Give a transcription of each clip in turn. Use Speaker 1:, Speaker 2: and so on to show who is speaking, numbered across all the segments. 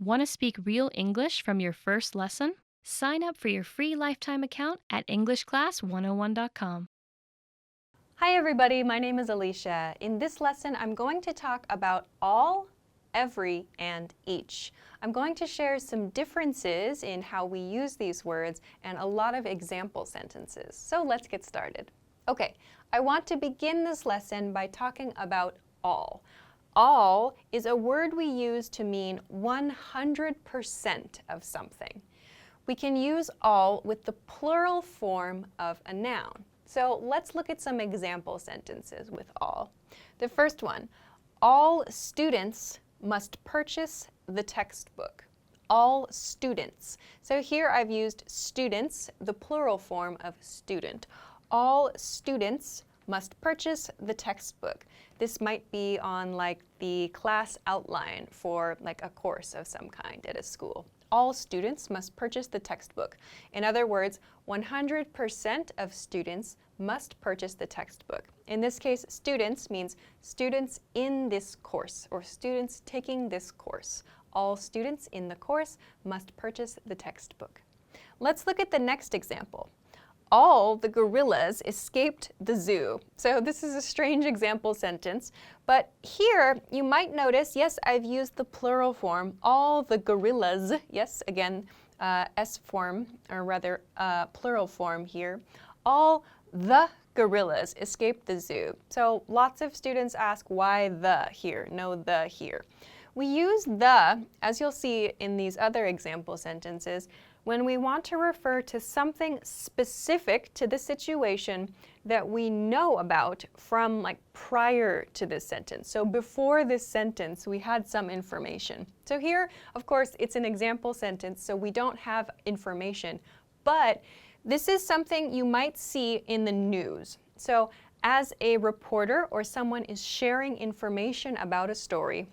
Speaker 1: Want to speak real English from your first lesson? Sign up for your free lifetime account at EnglishClass101.com.
Speaker 2: Hi everybody, my name is Alicia. In this lesson, I'm going to talk about all, every, and each. I'm going to share some differences in how we use these words and a lot of example sentences. So let's get started. Okay, I want to begin this lesson by talking about all. All is a word we use to mean 100% of something. We can use all with the plural form of a noun. So let's look at some example sentences with all. The first one, all students must purchase the textbook. All students. So here I've used students, the plural form of student. All students must purchase the textbook. This might be on like the class outline for like a course of some kind at a school. All students must purchase the textbook. In other words, 100% of students must purchase the textbook. In this case, students means students in this course or students taking this course. All students in the course must purchase the textbook. Let's look at the next example. All the gorillas escaped the zoo. So this is a strange example sentence, but here you might notice, yes, I've used the plural form, all the gorillas. Yes, again, S form, or rather plural form here. All the gorillas escaped the zoo. So lots of students ask why the here, no the here. We use the, as you'll see in these other example sentences, when we want to refer to something specific to the situation that we know about from like prior to this sentence. So before this sentence, we had some information. So here, of course, it's an example sentence, so we don't have information, but this is something you might see in the news. So as a reporter or someone is sharing information about a story,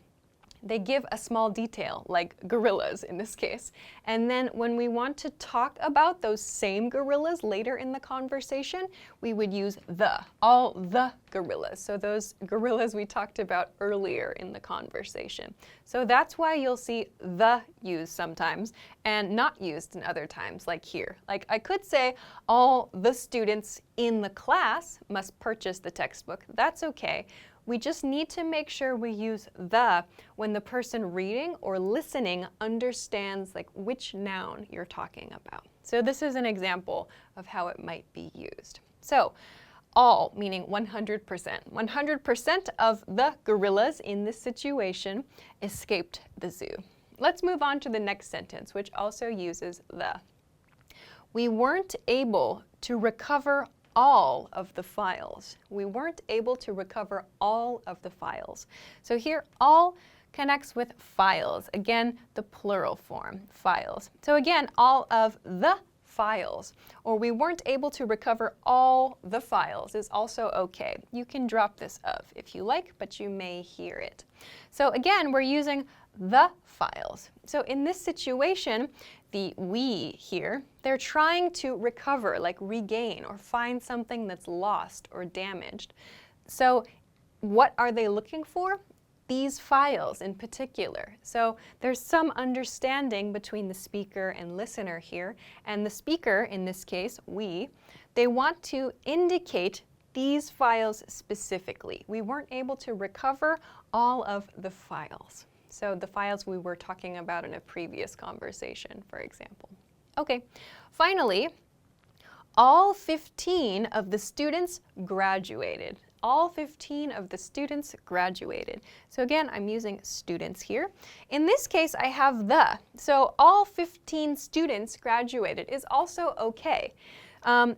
Speaker 2: they give a small detail, like gorillas in this case. And then when we want to talk about those same gorillas later in the conversation, we would use the, all the gorillas. So those gorillas we talked about earlier in the conversation. So that's why you'll see the used sometimes and not used in other times, like here. Like I could say all the students in the class must purchase the textbook. That's okay. We just need to make sure we use the when the person reading or listening understands like which noun you're talking about. So this is an example of how it might be used. So all meaning 100%. 100% of the gorillas in this situation escaped the zoo. Let's move on to the next sentence, which also uses the. We weren't able to recover all of the files. We weren't able to recover all of the files. So here, all connects with files. Again, the plural form, files. So again, all of the files, or we weren't able to recover all the files is also okay. You can drop this of if you like, but you may hear it. So again, we're using the files. So in this situation, the we here, they're trying to recover, like regain or find something that's lost or damaged. So what are they looking for? These files in particular. So there's some understanding between the speaker and listener here, and the speaker, in this case, we, they want to indicate these files specifically. We weren't able to recover all of the files. So the files we were talking about in a previous conversation, for example. Okay, finally, all 15 of the students graduated. All 15 of the students graduated. So again, I'm using students here. In this case, I have the. So all 15 students graduated is also okay.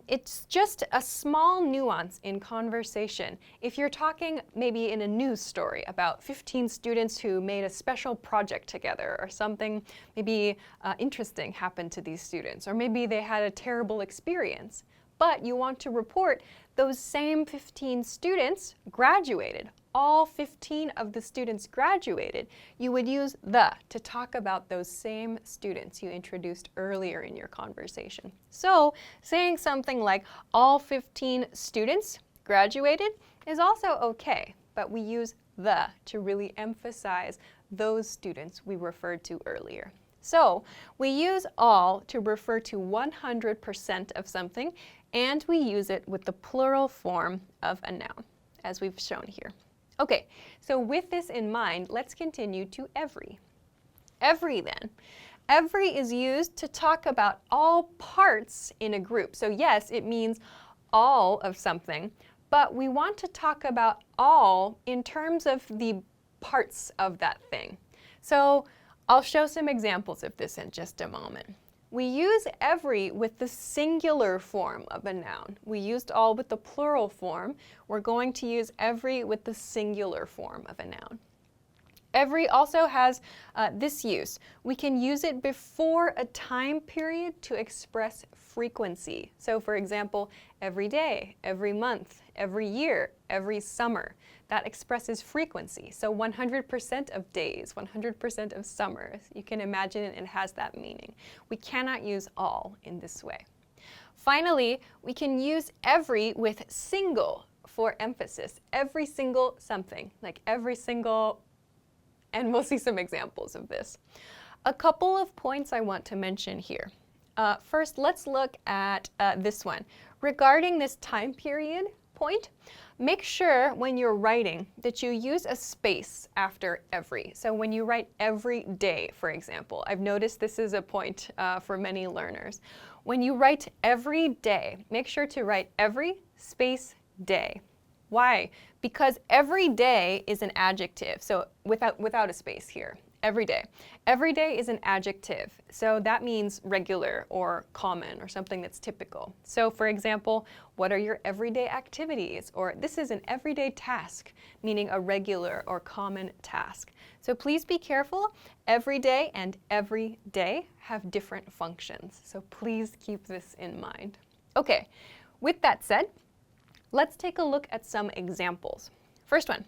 Speaker 2: It's just a small nuance in conversation. If you're talking maybe in a news story about 15 students who made a special project together or something maybe interesting happened to these students, or maybe they had a terrible experience, but you want to report those same 15 students graduated. All 15 of the students graduated. You would use the to talk about those same students you introduced earlier in your conversation. So saying something like all 15 students graduated is also okay, but we use the to really emphasize those students we referred to earlier. So we use all to refer to 100% of something, and we use it with the plural form of a noun, as we've shown here. Okay, so with this in mind, let's continue to every. Every then. Every is used to talk about all parts in a group. So yes, it means all of something, but we want to talk about all in terms of the parts of that thing. So I'll show some examples of this in just a moment. We use every with the singular form of a noun. We used all with the plural form. We're going to use every with the singular form of a noun. Every also has this use. We can use it before a time period to express frequency. So for example, every day, every month, every year, every summer. That expresses frequency. So 100% of days, 100% of summers. You can imagine it has that meaning. We cannot use all in this way. Finally, we can use every with single for emphasis. Every single something, like every single, and we'll see some examples of this. A couple of points I want to mention here. First, let's look at this one. Regarding this time period point, make sure when you're writing that you use a space after every. So when you write every day, for example, I've noticed this is a point for many learners. When you write every day, make sure to write every space day. Why? Because every day is an adjective, so without a space here. Every day. Every day is an adjective, so that means regular or common or something that's typical. So for example, what are your everyday activities? Or this is an everyday task, meaning a regular or common task. So please be careful. Every day and every day have different functions, so please keep this in mind. Okay, with that said, let's take a look at some examples. First one.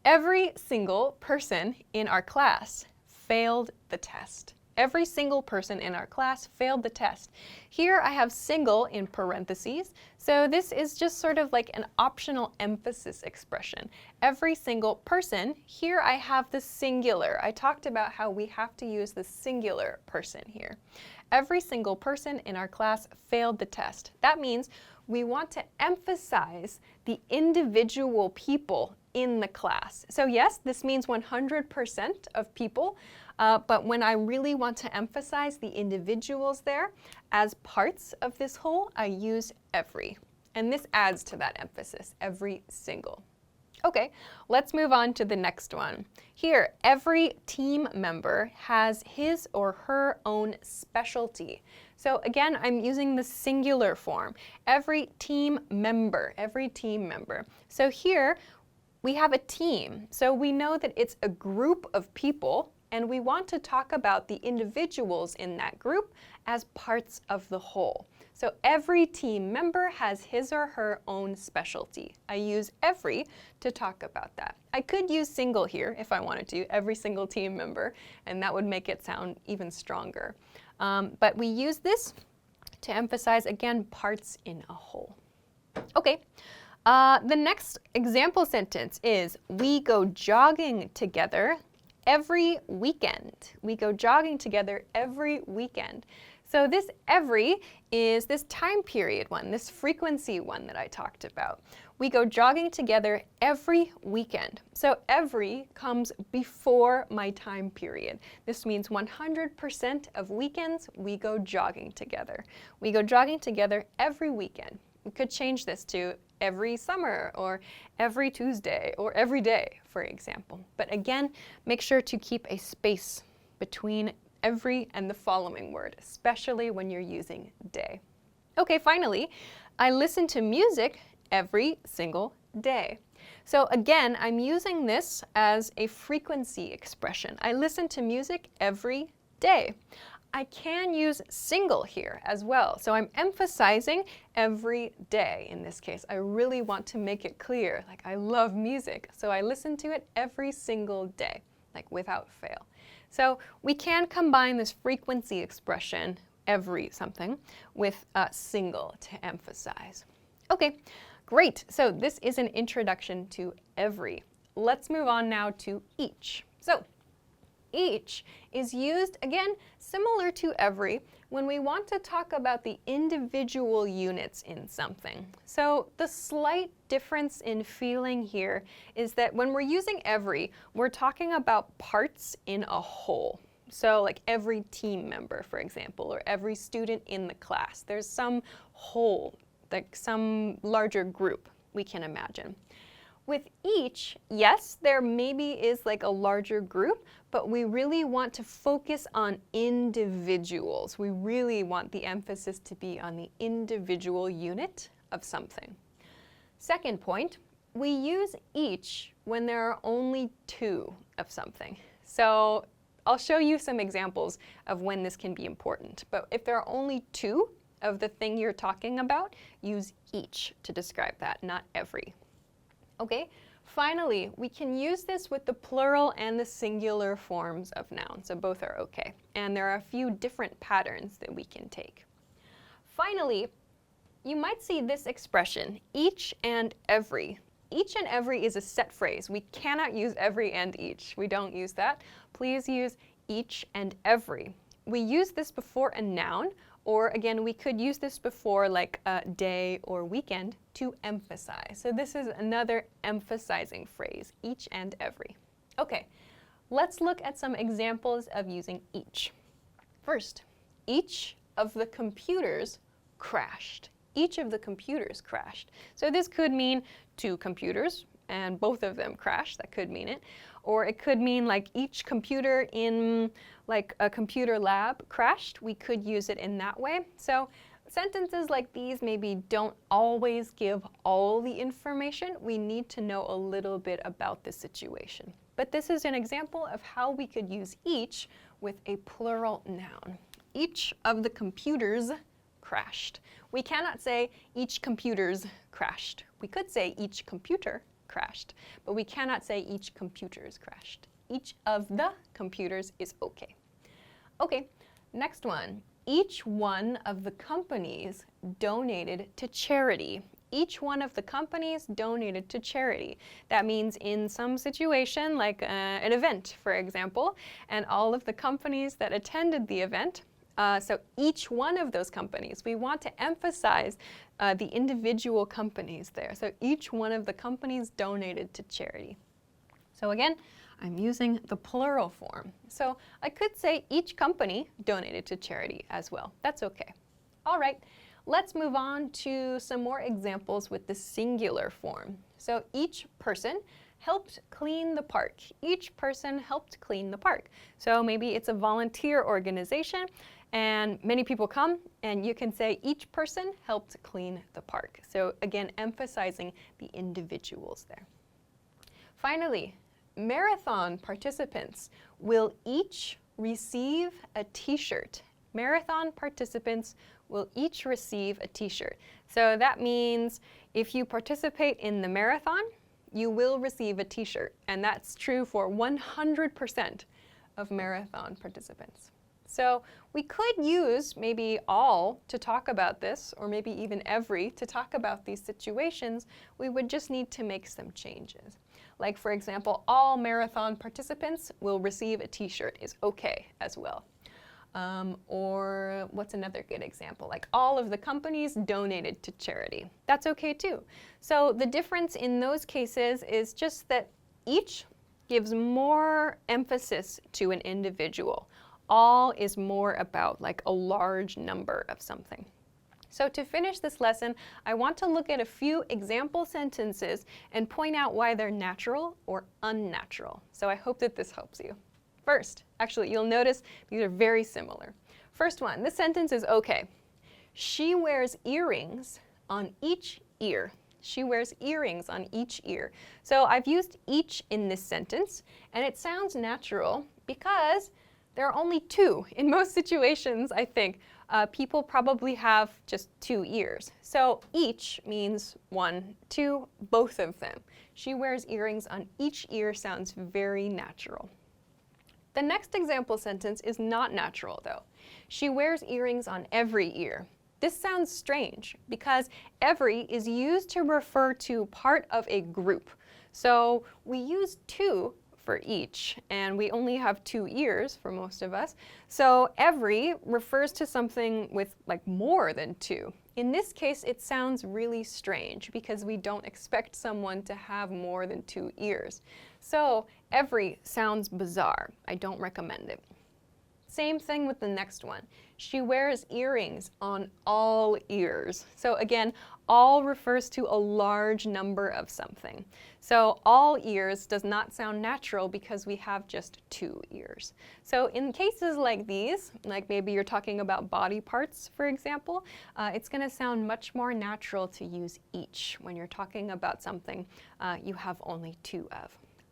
Speaker 2: Every single person in our class failed the test. Every single person in our class failed the test. Here I have single in parentheses, so this is just sort of like an optional emphasis expression. Every single person, here I have the singular. I talked about how we have to use the singular person here. Every single person in our class failed the test. That means we want to emphasize the individual people in the class. So yes, this means 100% of people, but when I really want to emphasize the individuals there as parts of this whole, I use every. And this adds to that emphasis, every single. Okay, let's move on to the next one. Here, every team member has his or her own specialty. So again, I'm using the singular form. Every team member, every team member. So here, we have a team. So we know that it's a group of people, and we want to talk about the individuals in that group as parts of the whole. So every team member has his or her own specialty. I use every to talk about that. I could use single here if I wanted to, every single team member, and that would make it sound even stronger. But we use this to emphasize, again, parts in a whole. Okay, the next example sentence is, we go jogging together every weekend. We go jogging together every weekend. So this every is this time period one, this frequency one that I talked about. We go jogging together every weekend. So every comes before my time period. This means 100% of weekends we go jogging together. We go jogging together every weekend. We could change this to every summer or every Tuesday or every day, for example. But again, make sure to keep a space between every and the following word, especially when you're using day. Okay, finally, I listen to music every single day. So again, I'm using this as a frequency expression. I listen to music every day. I can use single here as well. So I'm emphasizing every day in this case. I really want to make it clear, like I love music, so I listen to it every single day, like without fail. So we can combine this frequency expression, every something, with single to emphasize. Okay, great. So this is an introduction to every. Let's move on now to each. So Each is used, again, similar to every, when we want to talk about the individual units in something. So the slight difference in feeling here is that when we're using every, we're talking about parts in a whole. So like every team member, for example, or every student in the class. There's some whole, like some larger group we can imagine. With each, yes, there maybe is like a larger group, but we really want to focus on individuals. We really want the emphasis to be on the individual unit of something. Second point, we use each when there are only two of something. So I'll show you some examples of when this can be important. But if there are only two of the thing you're talking about, use each to describe that, not every. Okay, finally, we can use this with the plural and the singular forms of nouns, so both are okay. And there are a few different patterns that we can take. Finally, you might see this expression, each and every. Each and every is a set phrase. We cannot use every and each. We don't use that. Please use each and every. We use this before a noun, or again, we could use this before like a day or weekend to emphasize. So this is another emphasizing phrase, each and every. Okay, let's look at some examples of using each. First, each of the computers crashed. Each of the computers crashed. So this could mean two computers and both of them crashed. That could mean it. Or it could mean like each computer in like a computer lab crashed. We could use it in that way. So sentences like these maybe don't always give all the information. We need to know a little bit about the situation. But this is an example of how we could use each with a plural noun. Each of the computers crashed. We cannot say each computers crashed. We could say each computer crashed, but we cannot say each computers crashed. Each of the computers is okay. Okay, next one. Each one of the companies donated to charity. Each one of the companies donated to charity. That means in some situation, like an event, for example, and all of the companies that attended the event, so each one of those companies, we want to emphasize the individual companies there. So each one of the companies donated to charity. So again, I'm using the plural form. So I could say each company donated to charity as well. That's okay. All right, let's move on to some more examples with the singular form. So each person helped clean the park. Each person helped clean the park. So maybe it's a volunteer organization and many people come, and you can say each person helped clean the park. So again, emphasizing the individuals there. Finally, marathon participants will each receive a t-shirt. Marathon participants will each receive a t-shirt. So that means if you participate in the marathon, you will receive a t-shirt. And that's true for 100% of marathon participants. So we could use maybe all to talk about this, or maybe even every to talk about these situations. We would just need to make some changes. Like for example, all marathon participants will receive a t-shirt is okay as well. Or what's another good example? Like all of the companies donated to charity. That's okay too. So the difference in those cases is just that each gives more emphasis to an individual. All is more about like a large number of something. So to finish this lesson, I want to look at a few example sentences and point out why they're natural or unnatural. So I hope that this helps you. First, actually, you'll notice these are very similar. First one, this sentence is okay. She wears earrings on each ear. She wears earrings on each ear. So I've used each in this sentence, and it sounds natural because there are only two. In most situations, I think, people probably have just two ears. So each means one, two, both of them. She wears earrings on each ear sounds very natural. The next example sentence is not natural, though. She wears earrings on every ear. This sounds strange because every is used to refer to part of a group. So we use two for each, and we only have 2 ears for most of us. So every refers to something with like more than 2. In this case, it sounds really strange because we don't expect someone to have more than 2 ears. So every sounds bizarre. I don't recommend it. Same thing with the next one. She wears earrings on all ears. So again, all refers to a large number of something. So all ears does not sound natural because we have just 2 ears. So in cases like these, like maybe you're talking about body parts, for example, it's going to sound much more natural to use each when you're talking about something you have only 2 of.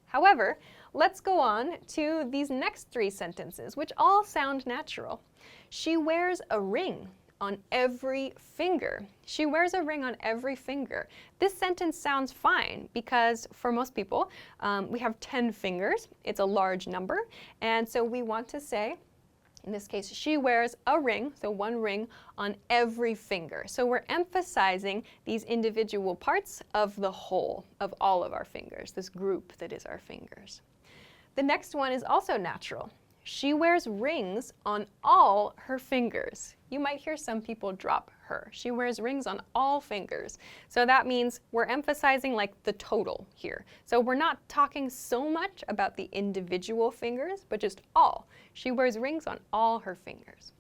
Speaker 2: However, let's go on to these next 3 sentences, which all sound natural. She wears a ring on every finger. She wears a ring on every finger. This sentence sounds fine because for most people, we have 10 fingers. It's a large number. And so we want to say, in this case, she wears a ring, so 1 ring, on every finger. So we're emphasizing these individual parts of the whole, of all of our fingers, this group that is our fingers. The next one is also natural. She wears rings on all her fingers. You might hear some people drop her. She wears rings on all fingers. So that means we're emphasizing like the total here. So we're not talking so much about the individual fingers, but just all. She wears rings on all her fingers.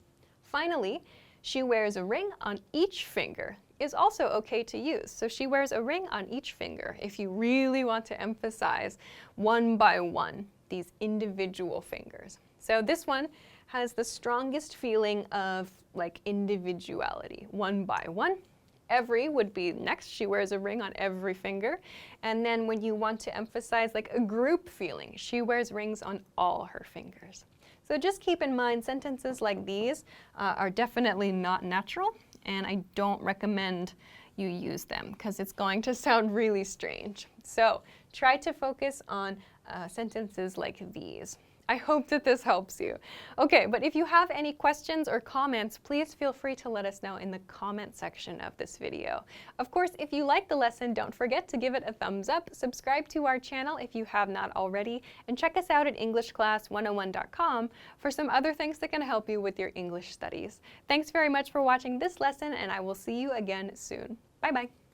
Speaker 2: Finally, she wears a ring on each finger is also okay to use. So she wears a ring on each finger if you really want to emphasize one by one these individual fingers. So this one has the strongest feeling of like individuality, one by one. Every would be next. She wears a ring on every finger. And then when you want to emphasize like a group feeling, she wears rings on all her fingers. So just keep in mind sentences like these are definitely not natural, and I don't recommend you use them because it's going to sound really strange. So try to focus on sentences like these. I hope that this helps you. Okay, but if you have any questions or comments, please feel free to let us know in the comment section of this video. Of course, if you like the lesson, don't forget to give it a thumbs up, subscribe to our channel if you have not already, and check us out at EnglishClass101.com for some other things that can help you with your English studies. Thanks very much for watching this lesson, and I will see you again soon. Bye-bye.